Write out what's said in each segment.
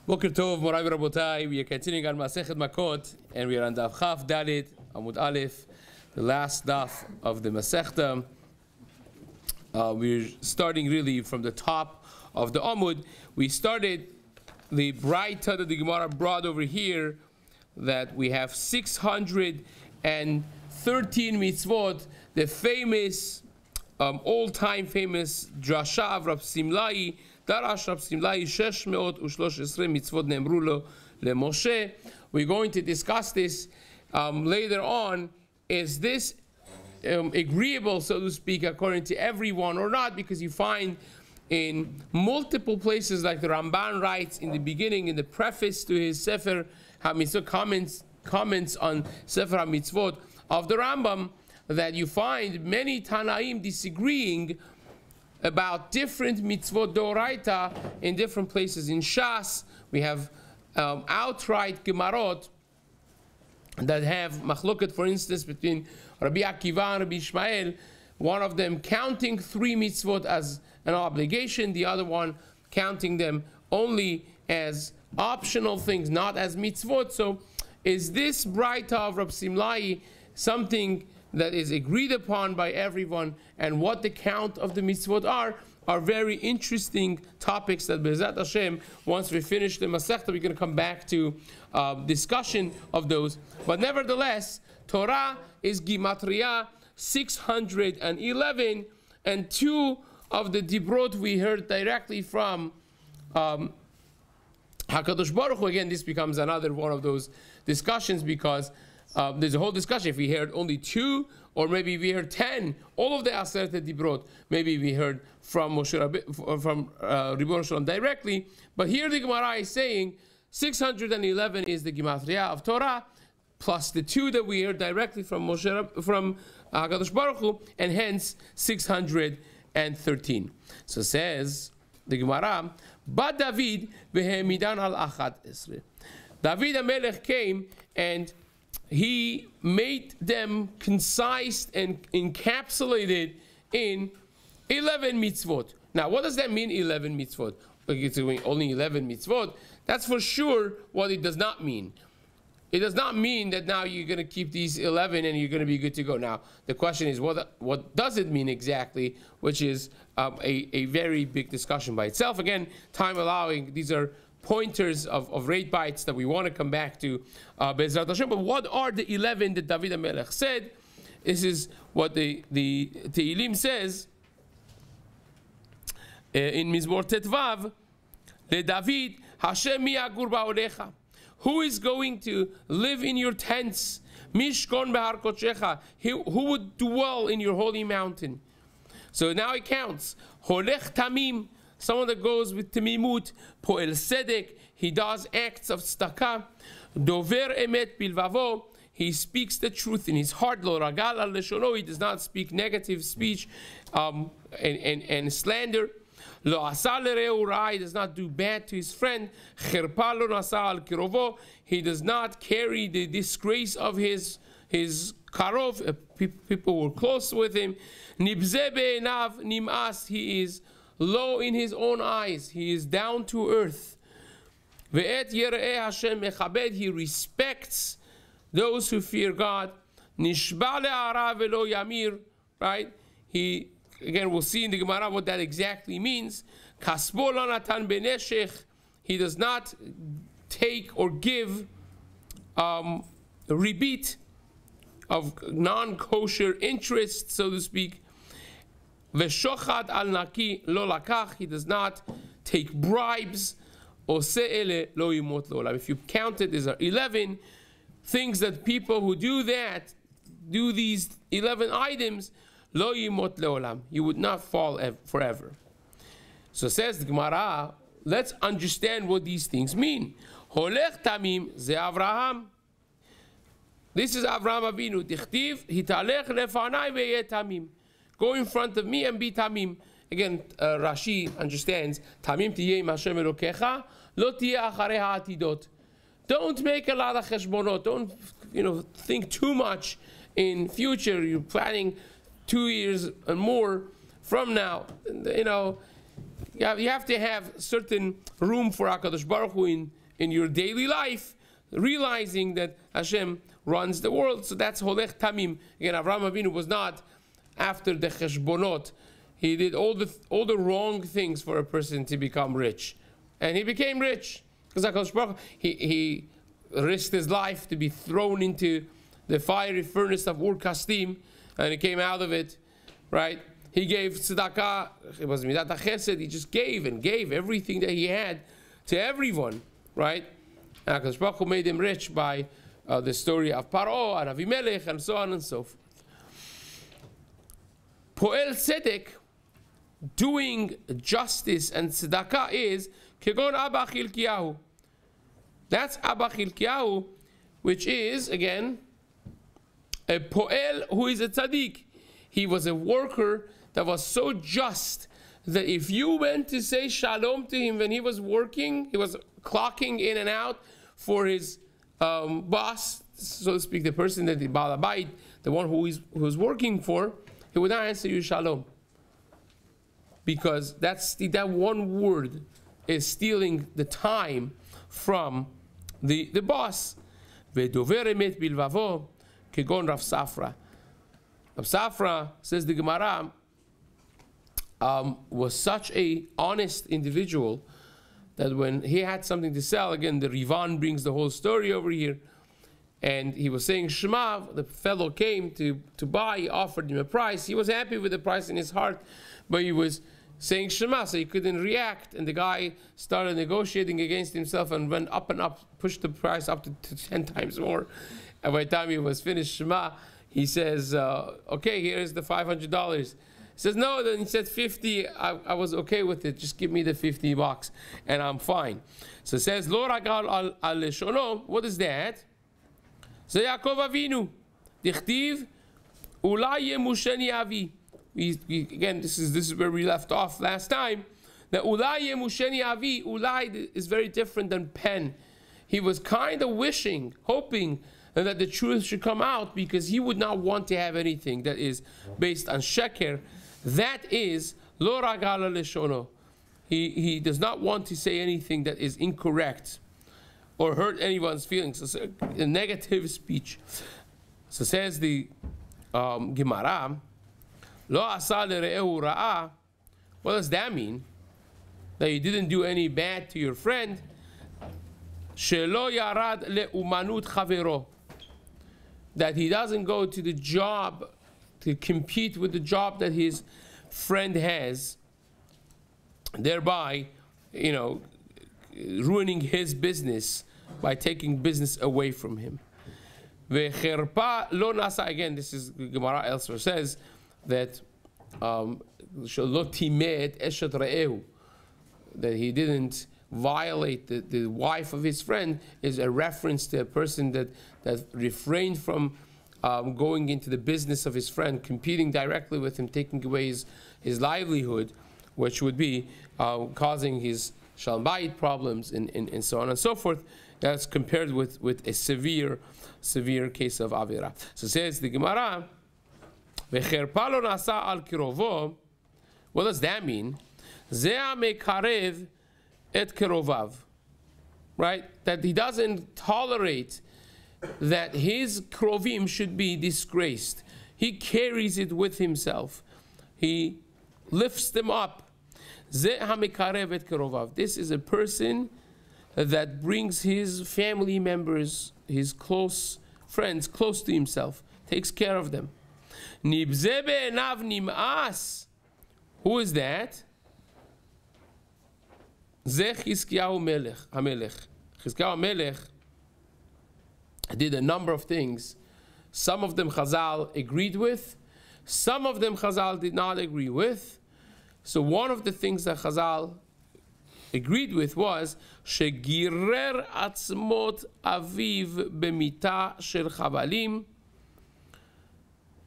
Boker Tov, Morai Rabotai. We are continuing on Masechet Makot, and we are on Daf Chaf Dalit Amud Aleph, the last daf of the Masechta. We're starting really from the top of the Amud. We started the Braita that the Gemara brought over here, that we have 613 mitzvot, the famous, all-time famous drasha of Rab Simlai. Darash Rab Simlai 613 mitzvot ne'emru lo leMoshe. We're going to discuss this later on. Is this agreeable, so to speak, according to everyone or not? Because you find in multiple places, like the Ramban writes in the beginning, in the preface to his Sefer HaMitzvot, comments on Sefer HaMitzvot of the Rambam, that you find many Tanaim disagreeing about different mitzvot d'oraita in different places. In Shas, we have outright Gemarot that have machloket, for instance, between Rabbi Akiva and Rabbi Ishmael, one of them counting 3 mitzvot as an obligation, the other one counting them only as optional things, not as mitzvot. So is this Braita of Rab Simlai something that is agreed upon by everyone, and what the count of the mitzvot are very interesting topics that Be'ezrat Hashem, once we finish the Masechta, we're going to come back to discussion of those. But nevertheless, Torah is Gimatria 611, and 2 of the Dibrot we heard directly from HaKadosh Baruch Hu. Again, this becomes another one of those discussions, because there's a whole discussion if we heard only 2, or maybe we heard 10, all of the Aseret Dibrot. Maybe we heard from Moshe from Ribono Shel Olam directly. But here the Gemara is saying 611 is the Gematria of Torah, plus the 2 that we heard directly from HaKadosh Baruch Hu, and hence 613. So says the Gemara, Ba David v'hemidan al achad esre. David HaMelech came and he made them concise and encapsulated in 11 mitzvot. Now, what does that mean, 11 mitzvot? Like it's only 11 mitzvot. That's for sure what it does not mean. It does not mean that now you're going to keep these 11 and you're going to be good to go. Now, the question is, what does it mean exactly? Which is a very big discussion by itself. Again, time allowing, these are pointers of rate bites that we want to come back to Be'ezrat Hashem. But what are the 11 that David HaMelech said? This is what the Tehillim says in Mizmor Tetvav, Le David, Hashem mi yagur ba'olecha. Who is going to live in your tents? Mishkon behar kodshecha. Who would dwell in your holy mountain? So now it counts. Holech tamim, someone that goes with tamimut. Poel sedek, he does acts of tzedakah. Dover emet bilvavo, he speaks the truth in his heart. Lo ragal al leshono, he does not speak negative speech and slander. Lo asa lereu ra, he does not do bad to his friend. Cherpa lo nasa al kirovo, he does not carry the disgrace of his karov, people who are close with him. Nibze be'enav nimas, he is low in his own eyes, he is down to earth. Ve'et yerei Hashem mechabed, he respects those who fear God. Nishba le'ara ve'lo yamir, right? He, again, we'll see in the Gemara what that exactly means. Kasbo lo natan beneshech, he does not take or give rebit of non-kosher interest, so to speak. V'shochad al naki lo lakach, he does not take bribes. If you count it, there are 11 things that people who do that, do these 11 items, lo yimot leolam, you would not fall forever. So says the Gemara, let's understand what these things mean. Holech tamim ze Avraham. This is Avraham Avinu. Dichtiv hitalech lefanai ve'yeh tamim. Go in front of me and be tamim. Again, Rashi understands, tamim tiyeh im Hashem Elokecha, lo tiyeh acharei ha'atidot. Don't make a lot of cheshbonot. Don't, think too much in future. You're planning 2 years and more from now. you have to have certain room for HaKadosh Baruch Hu in your daily life, realizing that Hashem runs the world. So that's Holech Tamim. Again, Avraham Avinu was not after the Cheshbonot. He did all the wrong things for a person to become rich. And he became rich. Because HaKadosh Baruch Hu, he risked his life to be thrown into the fiery furnace of Ur Kasdim, and he came out of it, right? He gave tzedakah, it was midat chesed, he just gave and gave everything that he had to everyone, right? And HaKadosh Baruch Hu made him rich by the story of Paro and Avimelech and so on and so forth. Poel tzedek, doing justice and tzedakah, is kegon Abba Chilkiyahu. That's Abba Chilkiyahu, which is, again, a poel who is a tzaddik. He was a worker that was so just that if you went to say shalom to him when he was working, he was clocking in and out for his boss, so to speak, the person that the Baal Habayit, the one who was working for, he would not answer you shalom. Because that one word is stealing the time from the boss. Ve'dover emet bilvavo kegon Rav Safra. Rav Safra, says the Gemara, was such a honest individual that when he had something to sell, again, the Rivan brings the whole story over here, and he was saying Shema, the fellow came to buy, he offered him a price. He was happy with the price in his heart, but he was saying Shema, so he couldn't react, and the guy started negotiating against himself and went up and up, pushed the price up to 10 times more. And by the time he was finished Shema, he says, okay, here's the $500. He says, no, then he said 50. I was okay with it. Just give me the $50 and I'm fine. So it says, Lo ragal al leshono. What is that? So Yaakov Avinu. Dichtiv, ulai yemusheni avi. Again, this is where we left off last time. That ulai yemusheni avi. Ulai is very different than pen. He was kind of wishing, hoping, and that the truth should come out, because he would not want to have anything that is based on sheker. That is lo ragala leshono. He does not want to say anything that is incorrect or hurt anyone's feelings. So a negative speech. So says the Gemara, lo asa lere'ehu ra'a. What does that mean? That you didn't do any bad to your friend. Shelo yarad le'umanut chavero. That he doesn't go to the job to compete with the job that his friend has, thereby, ruining his business by taking business away from him. Ve'cherpa lo nasa. Again, this is Gemara elsewhere says that lo timed eshet re'ehu, that he didn't violate the wife of his friend, is a reference to a person that refrained from going into the business of his friend, competing directly with him, taking away his livelihood, which would be causing his shalom bayit problems and so on and so forth. That's compared with a severe case of avira. So says the Gemara, "V'cherpa lo nasa al kirovo." What does that mean? Zeh mekarev et kirovav. Right? That he doesn't tolerate that his krovim should be disgraced. He carries it with himself. He lifts them up. Zeh hamekarev et kirovav. This is a person that brings his family members, his close friends, close to himself, takes care of them. Nibze be'enav nim'as. Who is that? Zeh Chizkiyahu HaMelech. Chizkiyahu HaMelech did a number of things. Some of them Chazal agreed with. Some of them Chazal did not agree with. So one of the things that Chazal agreed with was Shegirer Atzmot Aviv Bemita Shel Chavalim,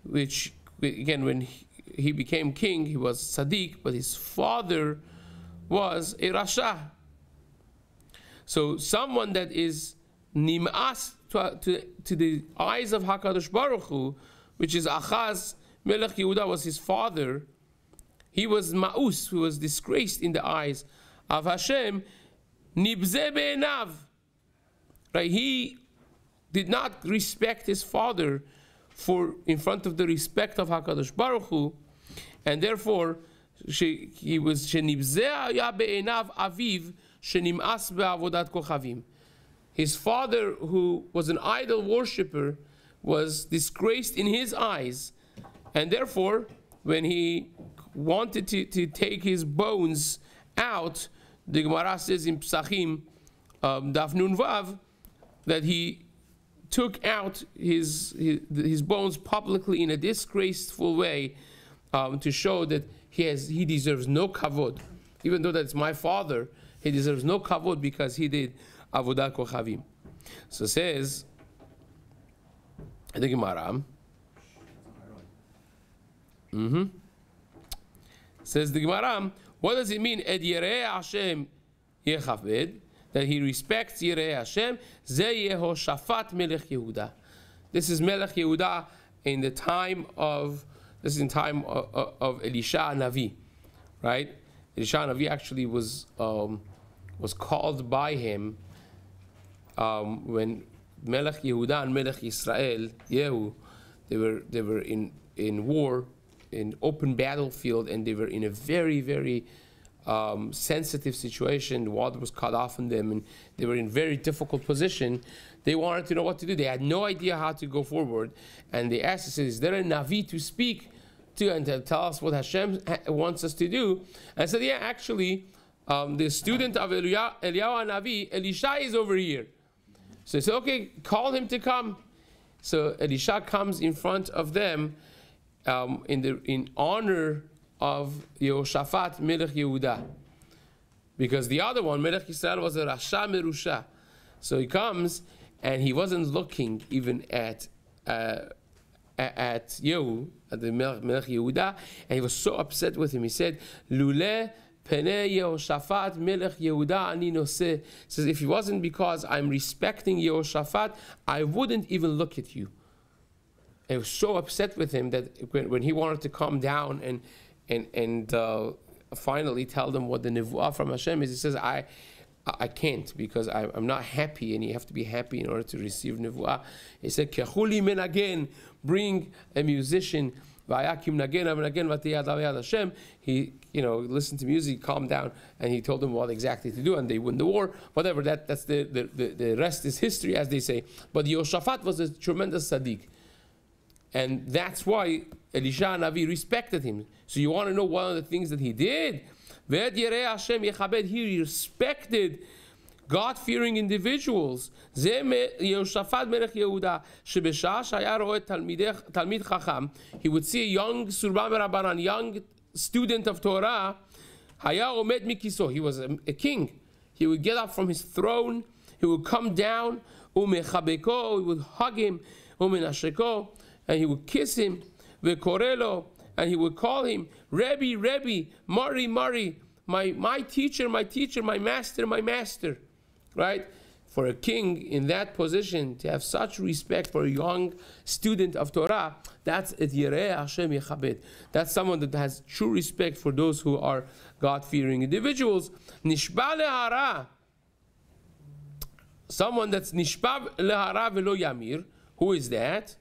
which, again, when he became king, he was tzaddik, but his father was a rasha. So someone that is nim'as to the eyes of HaKadosh Baruch Hu, which is Achaz Melech Yehuda was his father, he was ma'us, who was disgraced in the eyes of Hashem, nibze be'enav. Right? He did not respect his father in front of the respect of HaKadosh Baruch Hu, and therefore he was shenibze ya be'enav aviv shenim'as be'avodat kochavim. His father, who was an idol worshipper, was disgraced in his eyes, and therefore when he wanted to take his bones out, the Gemara says in Psachim, Daf Nun Vav, that he took out his bones publicly in a disgraceful way, to show that he deserves no kavod. Even though that's my father, he deserves no kavod because he did avodat kochavim. So says the Gemara. Says the Gemara, what does it mean? Ed Yerei Hashem yechaved, that he respects Yerei Hashem. Ze Yehoshafat Melech Yehuda. This is Melech Yehuda in the time of Elisha Navi, right? Elisha Navi actually was called by him when Melech Yehuda and Melech Israel Yehu, they were in war, in open battlefield, and they were in a very, very sensitive situation. The water was cut off on them, and they were in a very difficult position. They wanted to know what to do. They had no idea how to go forward, and they asked, is there a Navi to speak to and to tell us what Hashem wants us to do? And I said, yeah, actually, the student of Eliyahu Navi, Elisha, is over here. So they said, okay, call him to come. So Elisha comes in front of them in honor of Yehoshaphat Melech Yehuda, because the other one, Melech Yisrael, was a Rasha Merusha. So he comes and he wasn't looking even at Yehu, at the Melech Yehuda, and he was so upset with him. He said, Lule Penei Yehoshaphat Melech Yehuda ani noseh. Says, if it wasn't because I'm respecting Yehoshaphat, I wouldn't even look at you. I was so upset with him that when he wanted to calm down and finally tell them what the nevuah from Hashem is, he says, I can't, because I'm not happy, and you have to be happy in order to receive nevuah. He said, Kechuli menagen, bring a musician. He, listened to music, calmed down, and he told them what exactly to do, and they won the war. Whatever, that's the rest is history, as they say. But Yehoshaphat was a tremendous tzaddik. And that's why Elisha Navi respected him. So you want to know one of the things that he did? He respected God-fearing individuals. He would see a young Surbam Rabbanan, young student of Torah. He was a king. He would get up from his throne. He would come down. He would hug him. And he would kiss him, vekorelo, and he would call him Rebbe, Rebbe, Mari, Mari, my teacher, my teacher, my master, right? For a king in that position to have such respect for a young student of Torah, that's et Yerei Hashem Yechabed. That's someone that has true respect for those who are God-fearing individuals. Nishba lehara, someone that's nishba lehara velo yamir. Who is that?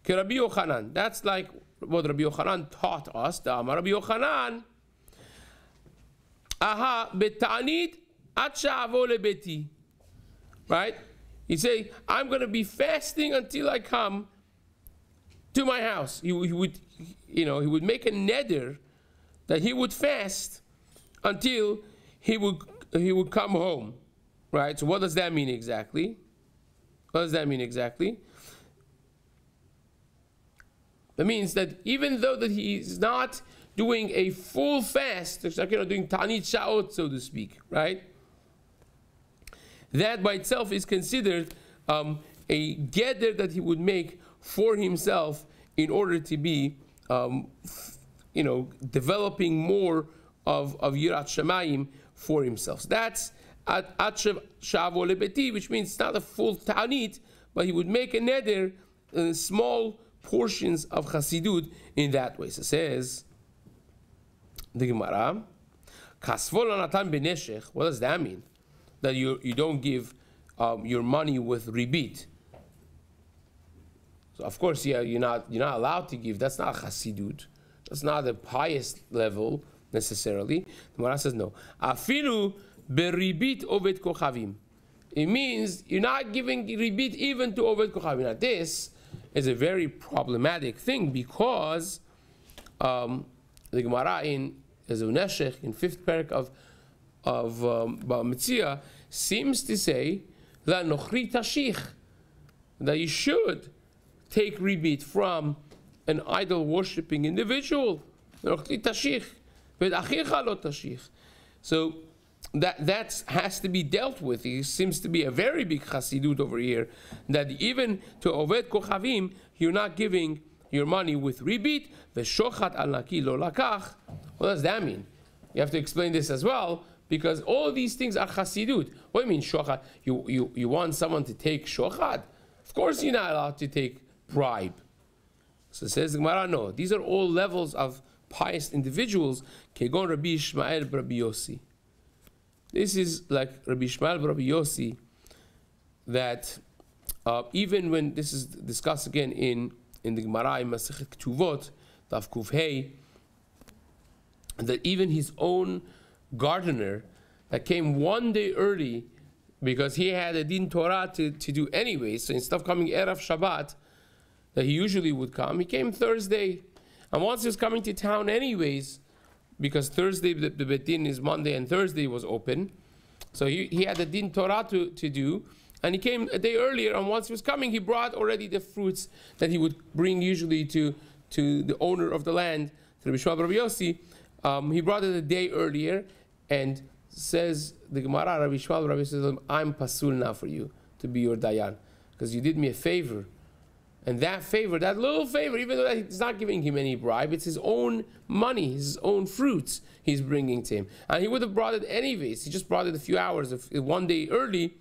Rabbi Yochanan. That's like what Rabbi Yochanan taught us. The Amar Rabbi Yochanan, aha betanit ad she'avo lebeti. Right? He say, I'm going to be fasting until I come to my house. He would make a neder that he would fast until he would come home. Right? So what does that mean exactly? What does that mean exactly? That means that even though that he's not doing a full fast, it's like doing Tanit Sha'ot, so to speak, right? That by itself is considered a geder that he would make for himself in order to be, developing more of Yirat Shamayim for himself. So that's At Shavo Lebeti, which means it's not a full Tanit, but he would make a neder, small portions of Chassidut in that way. So it says, the Gemara, Kasvol Natan Beneshech. What does that mean? That you don't give your money with ribit. So of course, yeah, you're not allowed to give. That's not chasidut. That's not the highest level necessarily. The Gemara says no. Afilu beribit oved kochavim. It means you're not giving ribit even to oved kochavim. Now this is a very problematic thing because the Gemara in Ezuneshech in 5th parak of Bava Metzia seems to say la nochri tashich, that you should take ribit from an idol worshipping individual. Nochri tashich, but achicha lo tashich. So that has to be dealt with. It seems to be a very big chassidut over here, that even to oved kochavim you're not giving your money with ribit. V'shochat al naki lo lakach. What does that mean? You have to explain this as well, because all of these things are chassidut. What do you mean shochat? You want someone to take shochat? Of course you're not allowed to take bribe. So it says the Gemara, no. These are all levels of pious individuals. Kegon Rabbi Ishmael Rabbi Yossi. This is like Rabbi Ishmael Rabbi Yossi, that even when this is discussed again in the Gemara in Masechet Ketuvot, Daf Kuf Hey, that even his own gardener that came one day early because he had a din Torah to do anyway, so instead of coming Erev Shabbat that he usually would come, he came Thursday. And once he was coming to town anyways, because Thursday, the Bet Din is Monday and Thursday was open, so he had a din Torah to do, and he came a day earlier, and once he was coming, he brought already the fruits that he would bring usually to the owner of the land, to Rabbi Shmuel Rabbi Yossi. He brought it a day earlier, and says the Gemara, Rabbi Shmuel Rabbi Yossi says, I'm pasul now for you to be your dayan, because you did me a favor. And that favor, that little favor, even though he's not giving him any bribe, it's his own money, his own fruits he's bringing to him. And he would have brought it anyways. He just brought it a few hours, one day early.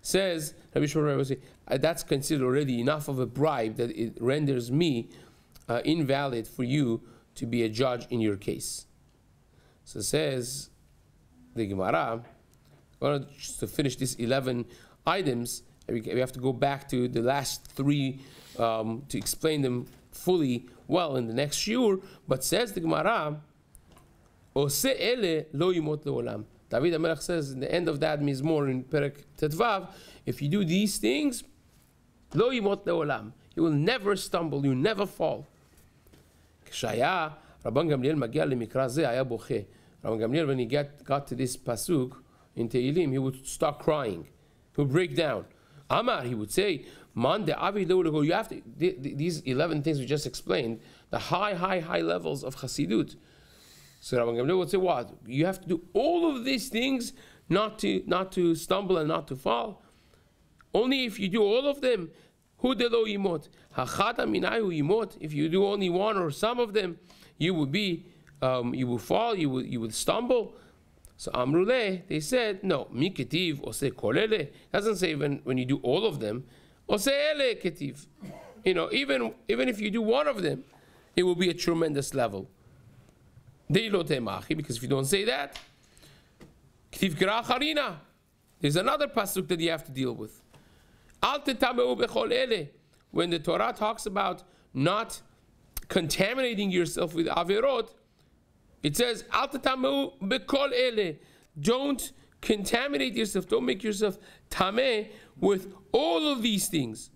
Says, Rabbi Shmuel, that's considered already enough of a bribe that it renders me invalid for you to be a judge in your case. So says the Gemara, just to finish these 11 items, we have to go back to the last 3 to explain them fully well in the next shiur. But says the Gemara, Ose ele lo yimot leolam. David HaMelech says in the end of that Mizmor in Perek Tetvav, if you do these things, lo yimot leolam, you will never stumble, you never fall. Kshaya Rabban Gamliel magia lemikra ze haya boche. Rabban Gamliel, when he got to this pasuk in Tehillim, he would start crying. He would break down. Amar, he would say, Man de avi lo, you have to, these 11 things we just explained, the high levels of Chassidut. So Rabban Gamliel would say, what? You have to do all of these things not to stumble and not to fall. Only if you do all of them, hu de lo yimot. Hachata minayu yimot. If you do only one or some of them, you would be, you would fall, you would stumble. So Amrule, they said, no, mi ketiv ose kolele. Doesn't say when you do all of them. Ose ele ketiv. You know, even if you do one of them, it will be a tremendous level. Because if you don't say that, ketiv kira charina. There's another pasuk that you have to deal with. Al tetameu bechol ele. When the Torah talks about not contaminating yourself with averot, it says, Al tetameu bekol ele. Don't contaminate yourself. Don't make yourself tameh with all of these things.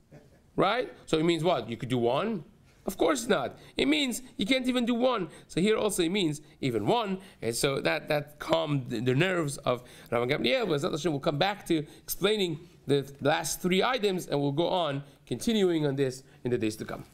Right? So it means what? You could do one? Of course not. It means you can't even do one. So here also it means even one. And so that calmed the nerves of Rabban Gamliel. But we'll come back to explaining the last 3 items, and we'll go on continuing on this in the days to come.